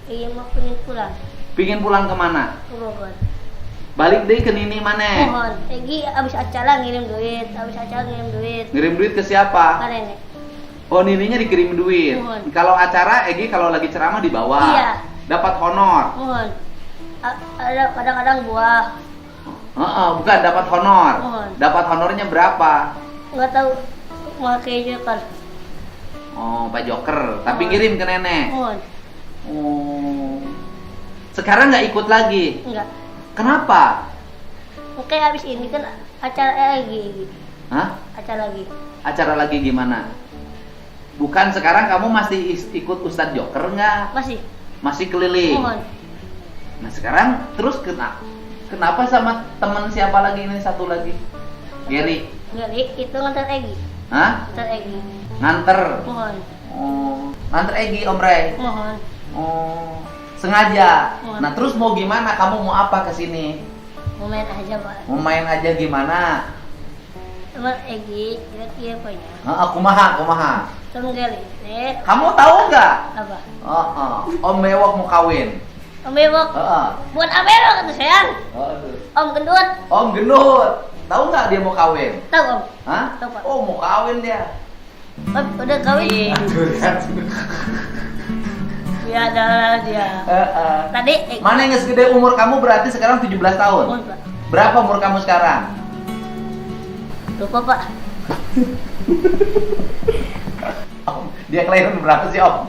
Iya mau pengen pulang. Pingin pulang kemana? Ke Bogor. Balik deh ke Nini mana? Mohon. Egi abis acara ngirim duit. Ngirim duit ke siapa? Ke nenek. Oh, Nininya dikirim duit. Mohon. Kalau acara Egi kalau lagi ceramah dibawa. Iya. Dapat honor. Mohon. Ada kadang-kadang buah. Bukan dapat honor. Mohon. Dapat honornya berapa? Nggak tahu mau keju kan. Oh, Pak Joker. Tapi Mohon. kirim ke nenek. Mohon. Oh. Sekarang nggak ikut lagi. Enggak. Kenapa? Oke habis ini kan acara lagi. Hah? Acara lagi. Acara lagi gimana? Bukan sekarang kamu masih ikut Ustadz Joker nggak? Masih. Masih keliling. Mohon. Nah sekarang terus kenapa sama teman siapa lagi ini satu lagi? Gary. Jadi itu ngantar Egi. Hah? Ngantar Egi. Nganter. Mohon. Oh, nganter Egi Om Ray. Mohon. Oh, sengaja. Mohon. Nah terus mau gimana? Kamu mau apa kesini? Mau main aja Pak. Mau main aja gimana? Teman Egi dia punya. Kumaha. Temen Gali. Kamu tahu nggak? Apa? Om Bewok mau kawin. Om Bewok. Bukan Om Bewok itu sayang. Aduh. Om Gendut. Om Gendut. Tahu nggak dia mau kawin? Tahu Om. Hah? Tahu, Pak. Oh mau kawin dia. Om udah kawin. Ya ada dia. Tadi Egi. Mana yang segede umur kamu berarti sekarang 17 tahun? Mohon, Pak. Berapa umur kamu sekarang? Lupa Pak. Om, dia kelahiran berapa sih Om?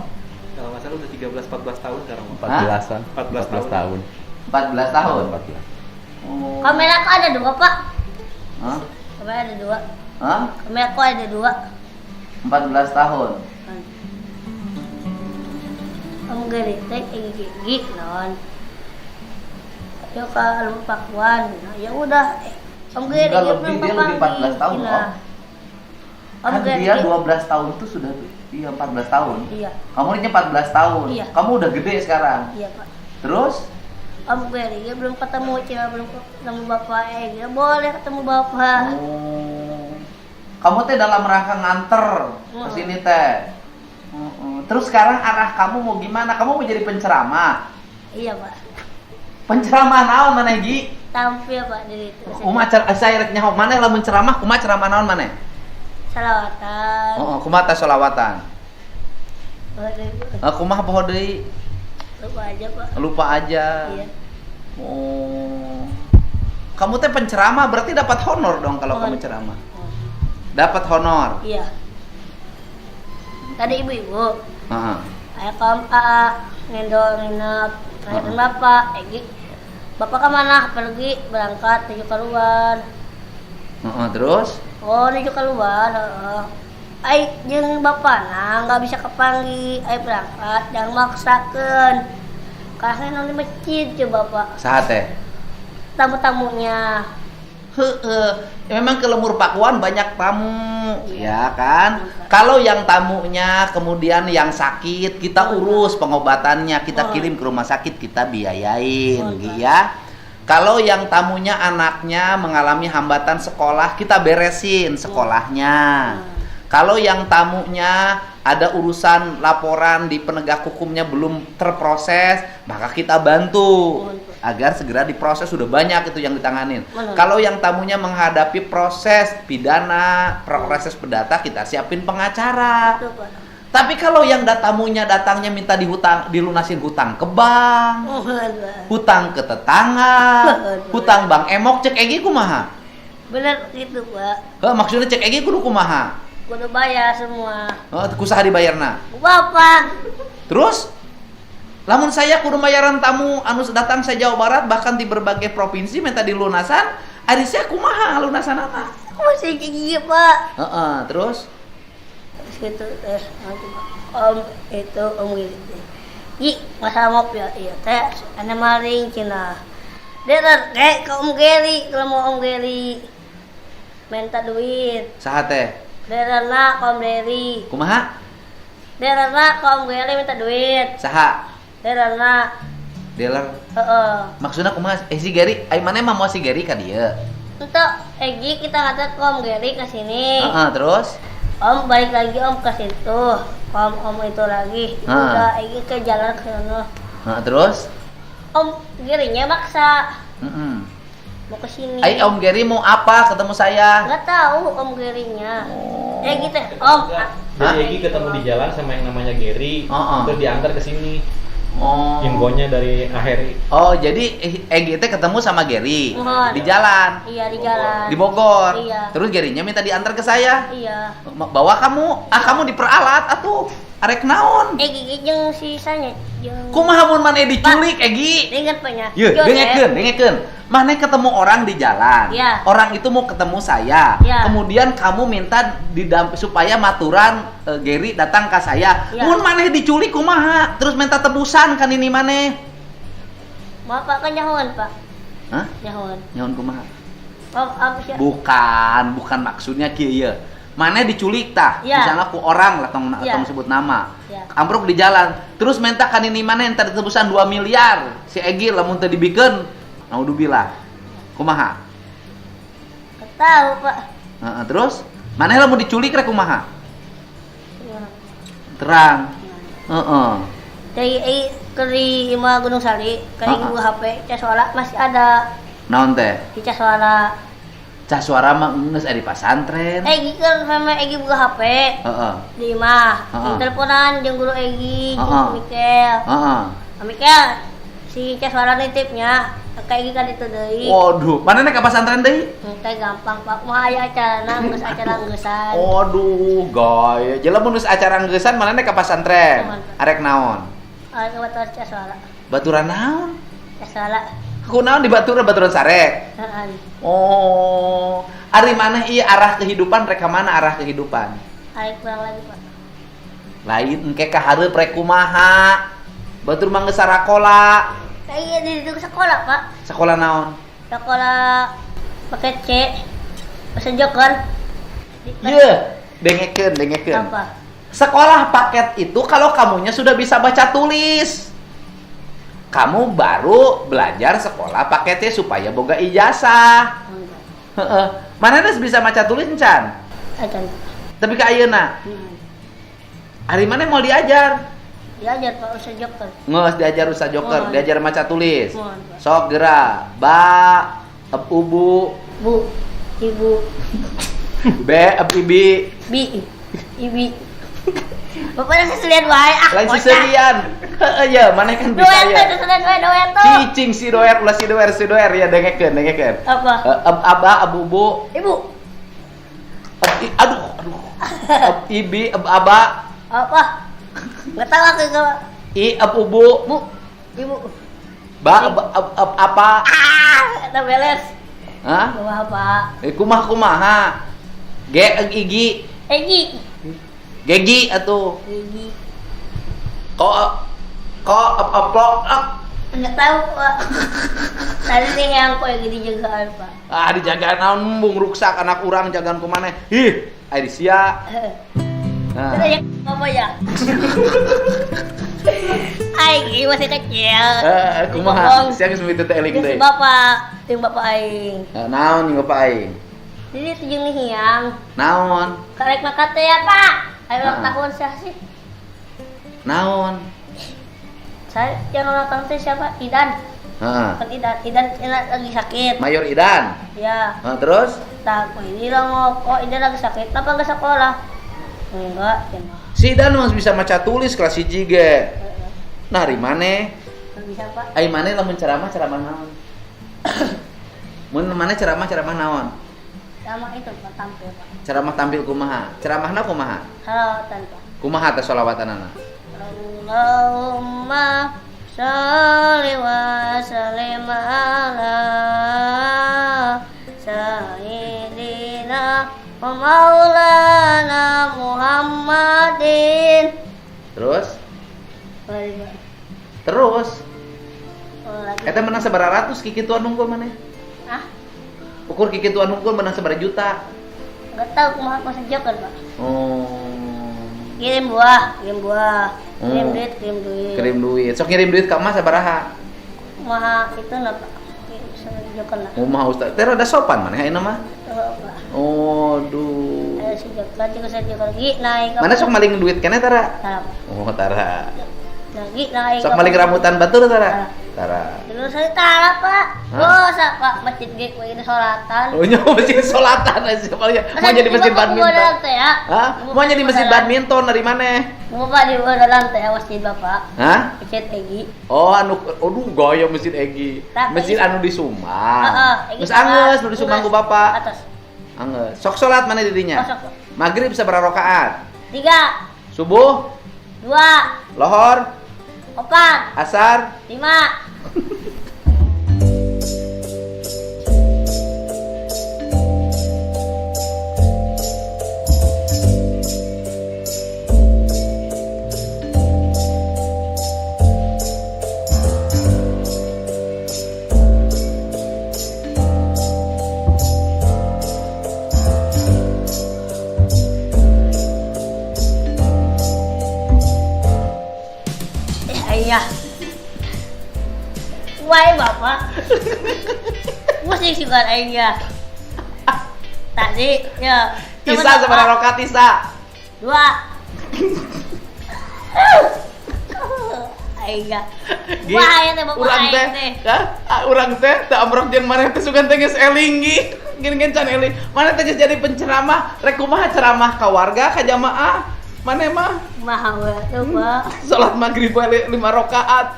Kalau nggak salah udah 13-14 tahun sekarang. 14-an. 14 tahun. 14 tahun. 14. Oh. Kamera aku ada dua Pak. Hah? Kamera ada dua. Hah? Kamera aku ada dua. 14 tahun. Om Gali teh Egi non. Yo kalau pakuan. Ya udah. Om Gali Enggak, dia lebih 14 tahun Om. Om Kan Gali. dia 12 tahun tuh sudah, iya 14 tahun. Iya. Kamu ini 14 tahun. Iya. Kamu udah gede sekarang. Iya Pak. Terus? Om Gali ya belum ketemu Cina, belum ketemu Bapak Egi. Boleh ketemu Bapak. Oh. Kamu teh dalam rangka nganter ke sini teh. Terus sekarang arah kamu mau gimana? Kamu mau jadi penceramah? Iya Pak. Penceramah naon mana Gi? Tampil Pak dari itu. Saya rek nyaho mana lamun ceramah kumaha ceramah naon mana? Salawatan. Kumaha teh sholawatan. Boleh. Kumaha poho deui? Lupa aja Pak. Lupa aja. Iya. Oh. Kamu teh penceramah berarti dapat honor dong kalau kamu ceramah. Dapat honor. Iya. Tadi ibu-ibu. Heeh. Ayah kamu ngendong ngeliatin Bapak Egi. Bapak kemana? Pergi berangkat menuju keluar. Terus? Oh menuju keluar. Ay jeung Bapak nggak bisa kepanggil. Ay berangkat jangan maksakan. Karena nong di masjid coba Pak. Saha teh? Tamu-tamunya. Memang ke Lemur Pakuan banyak tamu, ya kan? Kalau yang tamunya kemudian yang sakit, kita urus pengobatannya, kita kirim ke rumah sakit, kita biayain, ya. Kalau yang tamunya anaknya mengalami hambatan sekolah, kita beresin sekolahnya. Kalau yang tamunya ada urusan laporan di penegak hukumnya belum terproses, maka kita bantu agar segera diproses. Sudah banyak itu yang ditanganin. Kalau yang tamunya menghadapi proses pidana, proses perdata, kita siapin pengacara. Tapi kalau yang tamunya datangnya minta dilunasin hutang ke bank, hutang ke tetangga, hutang Bang Emok, cek Egi kumaha? Bener gitu Pak. Maksudnya cek Egi kudu kumaha? Kudu bayar semua. Kusaha dibayarna? Bapak. Terus? Lamun saya kudu bayaran tamu anu datang sa Jawa Barat bahkan di berbagai provinsi minta dilunasan, ari sia kumaha lunasanana? Masih gigi Pak. Terus? Terus gitu Om itu Om gitu. Gi, masalah mop ya, iya teh ana maling cenah. Dia kayak ke Om Geri, kalau mau Om Geri minta duit. Saha teh? Derana Om Geri. Kumaha? Derana Om Geri minta duit. Saha? Derana. Dealer. Maksudnya kumaha? Si Geri, ai mana mah mau si Geri ka dieu? Untuk Egi kita ngatur ke Om Geri ke sini. Terus? Om balik lagi Om ke situ. Om itu lagi. Udah Egi ke jalan ke sana. Nah, terus? Om Gerinya maksa Mm-mm. mau ke sini. Ai Om Geri mau apa ketemu saya? Nggak tahu Om Gerinya. Oh. Gitu Om. Jadi Egi ketemu di jalan sama yang namanya Gary, terus diantar ke sini. Oh. Infonya dari Aheri. Oh, jadi Egi teh ketemu sama Geri di jalan. Iya di jalan. Di Bogor. Iya. Terus Gerinya minta diantar ke saya. Iya. Bawa kamu diperalat atuh. Arek naon? Gigi jeung sisanya jeung. Kumaha mun maneh diculik Egi? Dengar Pak nya. Ye, dengekeun. Maneh ketemu orang di jalan. Iya. Orang itu mau ketemu saya. Iya. Kemudian kamu minta supaya maturan Geri datang ke saya. Iya. Mun maneh diculik kumaha? Terus minta tebusan kan ini maneh. Maaf Pak kan nyahoan Pak. Hah? Nyahoan. Nyaon kumaha? Oh, apa sih? Bukan maksudnya kieu ye. Maneh diculik tah, Ya. misalnya ku orang lah tong Ya. sebut nama. Ya. Ambruk di jalan, terus minta kan ini maneh entar tebusan 2 miliar. Si Egi lamun teu dibikeun, naudzubillah. Kumaha? Nggak tahu Pak. Heeh, terus maneh lamun diculik rek kumaha? Ya. Terang. Heeh. Dari ke Ima Gunung Sari, kali Ah, ah. gua HP Caswala masih ada Naon teh? di Caswala. Cah suara mah geus aya di pasantren. Egi kan sama Egi buka HP Heeh. di Ima. Ah, ah. Teleponan jeung guru Egi, Ah, ah. jeung Mikel. Heeh. Mikel si Caswala nitipnya kayak Egi kan itu deui. Waduh, maneh ka pasantren deui? Teh gampang Pak, mah aya acarana geus acara geussan. Waduh, gaya. Jadi mun geus acara geussan maneh ka pasantren. Kumaha? Arek naon? Ada kebetulan Caswala. Baturan naon? Caswala. Kunaon di baturan sarek. Heeh. Oh, ari maneh ieu arah kehidupan rek ka mana arah kehidupan? Ayo pulang lagi Pak. Lain engke ka hareup rek kumaha? Batur mah geus sarakola. Kayak di sekolah Pak. Sekolah naon? Sekolah paket C. Bahasa Joker. Ieu, dengekeun. Apa? Sekolah paket itu kalau kamunya sudah bisa baca tulis. Kamu baru belajar sekolah paketnya supaya boga ijazah. Enggak. Heeh. Mana bisa baca tulis encan? Acan. Tapi ka ayeuna, hari mana mau diajar? Diajar Pak Ustaz Joker. Ngeus diajar Ustaz Joker, Mohon. diajar maca tulis. Mohon, Pak. Sok geura. Ba, ubu, Bu, Ibu, be, ibi. Bi, Ibi. Bapaknya seselian wae Lain si serian. Heeh ya, mana kan bisa Doer tuh, ya. seselian wae doer tuh. Cicing si doer, ulah si doer ya dengekeun. Apa? Aba, abu, Ibu. Aduh. Ibi, aba, Apa? Enggak tahu aku enggak. ubu, Bu, Ibu. ba, apa? Udah beres. Hah? Bawa apa? Kumaha? Igi, Egi. gegi atuh. Egi. Enggak tahu Pak. Tadi nih yang kok yang dijagaan Pak. Dijagaan naon embung ruksak anak urang jagaan ku maneh. Ih, aya di sia. Nah. Sudah ya apa ya? Aing masih kecil. Kumaha? Sia geus mitu teh eling Jeung deui. si bapak aing. Naon jeung bapak aing? Jadi itu jeung hiang. Naon? Karek makan teh ya Pak. Ayo ulang Ah. tahun siapa sih? Naon? Saya yang ulang tahun teh siapa? Idan. Heeh. Kan Idan lagi sakit. Mayor Idan. Ya. Terus? Tak, ini lah ngokok, Idan lagi sakit. Kenapa nggak sekolah? Enggak, ya enggak. Si Idan masih bisa maca tulis kelas 1 ge. Nah, ari maneh? Nggak bisa Pak. Ai maneh lamun ceramah naon? Mun maneh ceramah naon? Sama itu Pak tampil Pak. Ceramah tampil kumaha? Ceramahna kumaha? Salawatan Pak. Kumaha teh sholawatanana? Allahumma sholli wa sallim ala sayyidina wa maulana Muhammadin. Terus? Balik, Pak. Terus? Oh, lagi. Eta menang sabaraha ratus kikituan nungkul maneh? Ah, Ukur kikituan nungkul menang sabaraha juta? nggak tahu kumaha masa Joker Pak. Oh. Kirim buah. Kirim Oh. duit. Kirim duit. Sok ngirim duit ka emas sabaraha? Kumaha itu lah Pak. Sama Joker lah. Kumaha ustaz? Teh rada sopan maneh ayeuna mah. Oh, Pak. Oh, duh. Ada si Joker juga saya Joker lagi naik. Mana sok maling duit keneh tara? Tarap. Oh, tara. Lagi naik. Sok malik rambutan batur tara. Tara. Terus saya tara Pak. Bosa Pak masjid ge ku ini sholatan. Oh nyawa masjid sholatan aja mau jadi masjid badminton. Hah? Mau jadi masjid badminton dari mana? Mau Pak di bawah lantai masjid Bapak. Hah? Masjid Egi. Oh anu aduh gaya masjid Egi. Masjid anu di Sumang. Heeh. Geus anggeus nu di Sumang ku Bapak. Atas. Anggeus. Sok salat mana dirinya? Sok. Maghrib sabaraha rakaat? 3. Subuh? 2. Lohor? 4. Asar? 5. Ayah. Why Bapak? Musik juga ayah. Tadi ya. Isa sabaraha rakaat Isa? 2. Ayah. Wah, teh Bapak urang teh. Urang teh teu amrok jeung maneh teh sugan teh geus elinggi. Gini-gini can eling. Maneh teh geus jadi penceramah, rek kumaha ceramah ka warga, ka jamaah. Maneh mah mahal tuh Pak. salat maghrib 5 rakaat.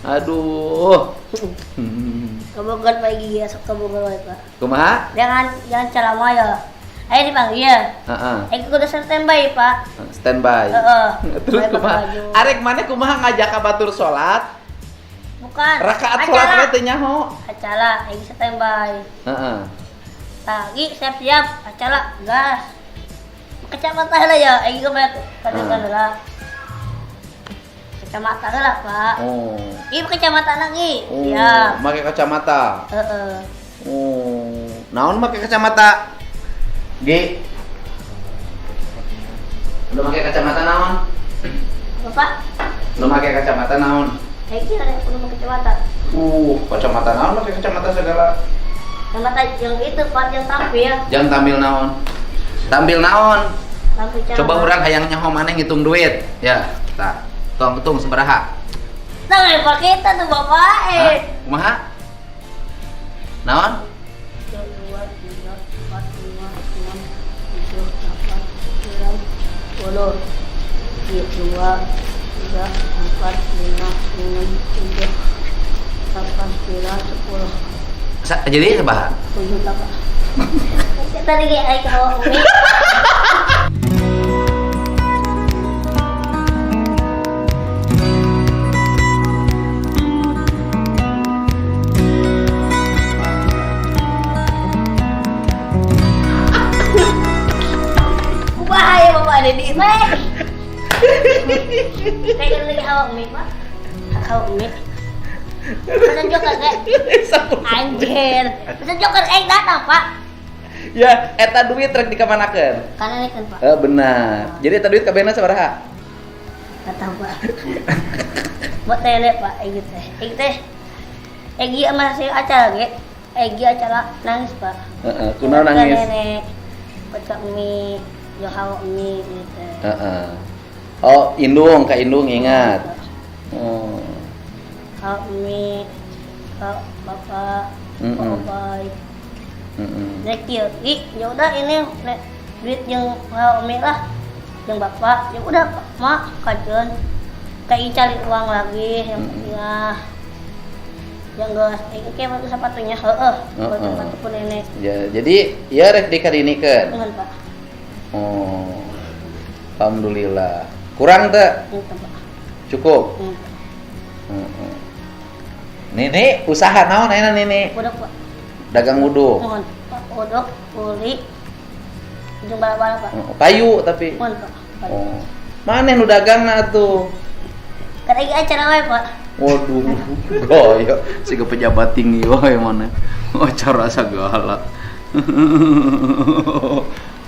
Aduh. Kebogan pagi ya, sok kebogan Pak. Kumaha? Jangan ceramah ya. Ayo dipanggil. Heeh. Kudu standby Pak. Standby. Terus kumaha? Arek maneh kumaha ngajak ka batur salat? Bukan. Rakaat salat teh nyaho? Acara, standby. Heeh. Lagi siap-siap acara gas. Kecamatan lah ya, kemarin kadang lah. Kecamatan lah Pak. Oh. Ini kecamatan lagi. Oh, ya. Make kacamata. Oh. Naon make kacamata? G. Lu make kacamata naon? Bapak? Lu make kacamata naon? Iki ada perlu kacamata. Kacamata naon make kacamata segala? Kacamata yang itu Pak yang tampil. Jang tampil naon? Tampil naon? Tampil Coba urang hayang nyaho maneh ngitung duit. Ya, tah. Tong hitung sabaraha? Nah, Pak kita tuh Bapak. Kumaha? Naon? 1, 2, 3, 4, 5, 6, 7, 8, 9, 10. 2, 3, 4, 5, 6, 7, 8, 9, 10. 10. Jadi sabaraha? 7 Bapak. Tadi kayak kalau Umi. Bahaya Bapak ada di Mek. Kayak lagi awak Umi Pak. Awak Umi. Pesan joker kayak anjir. Pesan joker datang Pak. Ya, eta duit rek dikamanakeun? Karena ini kan Pak. Benar. Jadi eta duit kabehna sabaraha? Enggak tahu Pak. Buat tele Pak, Egi teh. Egi sama si acara ge. Egi acara nangis Pak. Heeh, kunaon nangis? Nenek. Baca mie, johawa mie gitu. Oh, indung, Kak Indung ingat. Oh. Kak mie, Kak Bapak, Kak Baik. Zekil, ya udah ini duit yang Umi lah, yang Bapak, ya udah Mak kajian, kayak cari uang lagi yang yang gas, kayak waktu sepatunya, waktu sepatu pun nenek. Ya, jadi ya rek dikarinikeun. Dengan Pak. Oh, alhamdulillah. Kurang teh? Cukup. Nene usaha naon ayeuna Nene? Uduk Pak. Dagang uduk. Mohon Pak, uduk, kuli, ujung bala-bala Pak. Kayu tapi. Mohon Pak. Oh. Maneh nu dagangna atuh? Kan lagi acara wae Pak. Waduh, gaya siga pejabat tinggi wae mana. Acara segala.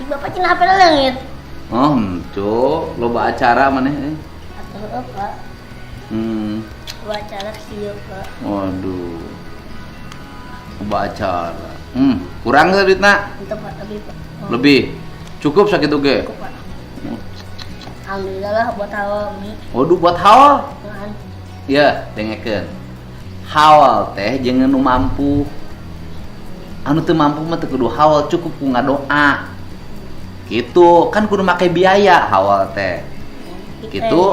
Bapak cina HP langit. Oh, cuk, loba acara maneh. Atuh Pak. Loba acara sieu Pak. Waduh. Loba acara. Kurang teh duitna? Untuk Pak lebih Pak. Lebih. Cukup sakitu ge? Cukup Pak. Alhamdulillah lah buat awal ini. Waduh buat hawal. Kan. Ya, dengekeun. Hawal teh jangan nu mampu. Anu teu mampu mah teu kudu hawal, cukup ku ngadoa. Gitu, kan kudu make biaya hawal teh. Gitu.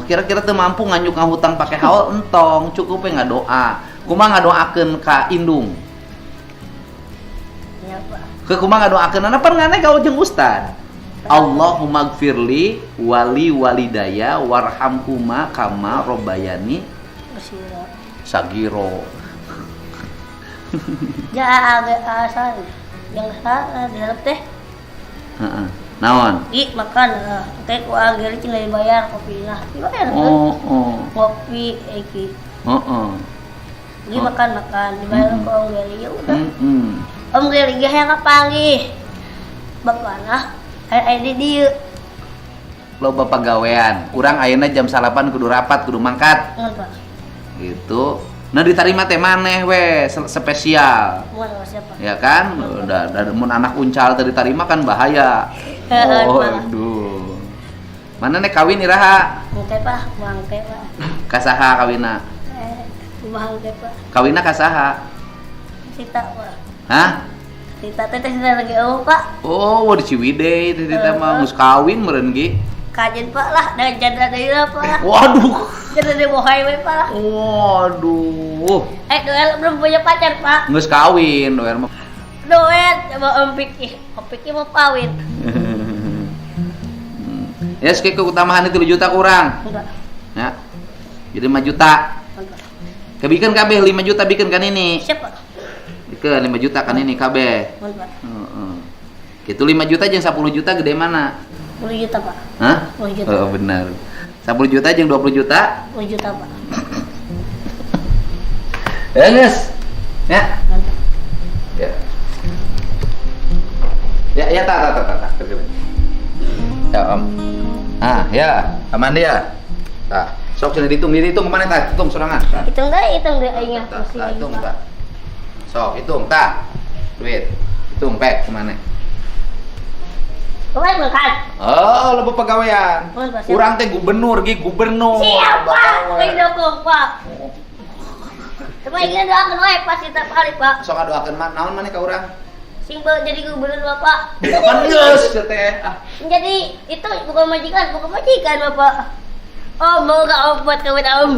Kira-kira teu mampu nganjuk ngahutang pakai hawal entong, cukup ngadoa. Kumaha ngadoakeun ka indung? Ya, Pak. Ke kumaha ngadoakeun apa ngane ka jeung ustad? Allahumma gfirli wali walidaya warhamhuma kama robbayani sagiro. Ya agak asal yang salah diharap teh. Heeh. Naon? Makan kayak ku agak cina dibayar kopi nah dibayar kan? Kopi iki. Makan dibayar ke Om Geri ya udah. Om Geri ge hayang kapanggih. Bapana di dieu. Loba pagawean. Urang ayeuna jam 8 kudu rapat, kudu mangkat. Pak. Gitu. Nah diterima teh maneh we spesial. Siapa? Ya kan? Udah mun anak uncal teh diterima kan bahaya. Aduh. Mana nek kawin iraha? Mangke Pak, mangke Pak. Kasaha kawinna? Mangke Pak. Kawinna kasaha? Sita Pak. Hah? Tita teh lagi Pak. Oh, di Ciwidey teh teh mah geus kawin meureun ge. Kajen Pak lah, dan janda deui lah Pak. Waduh. Janda di bawah highway Pak lah. Waduh. Doel belum punya pacar Pak. Geus kawin doel mah. Doel coba Ompiki mau kawin. Ya sekali keutamaan itu 2 juta kurang. Enggak. Ya. Jadi 5 juta. Enggak. Kebikin kabeh 5 juta bikin kan ini. Siapa? Ke 5 juta kan ini KB. Gitu 5 juta jeung 10 juta gede mana? 10 juta Pak. Hah? 10 juta. Oh benar. 10 juta jeung 20 juta? 10 juta Pak. Ya guys. Ya. Ya. Ya tak. Ya Om. Ya. Aman dia. Tah, sok sini dihitung kemana tah? Hitung sorangan. Hitung deh aing masih hitung tah. Sok, hitung, tak? Duit. Hitung, pek, kemana? Kemarin makan. Oh, lo pegawaian. Kurang teh gubernur. Siapa? Kayak dukung, Pak. Coba ingin doakan wae pas setiap hari, Pak. Sok doakeun mah naon maneh ka urang? Sing jadi gubernur Bapak. Kapan geus teh? Jadi itu bukan majikan, Bapak. Oh, mau gak buat kawin Om?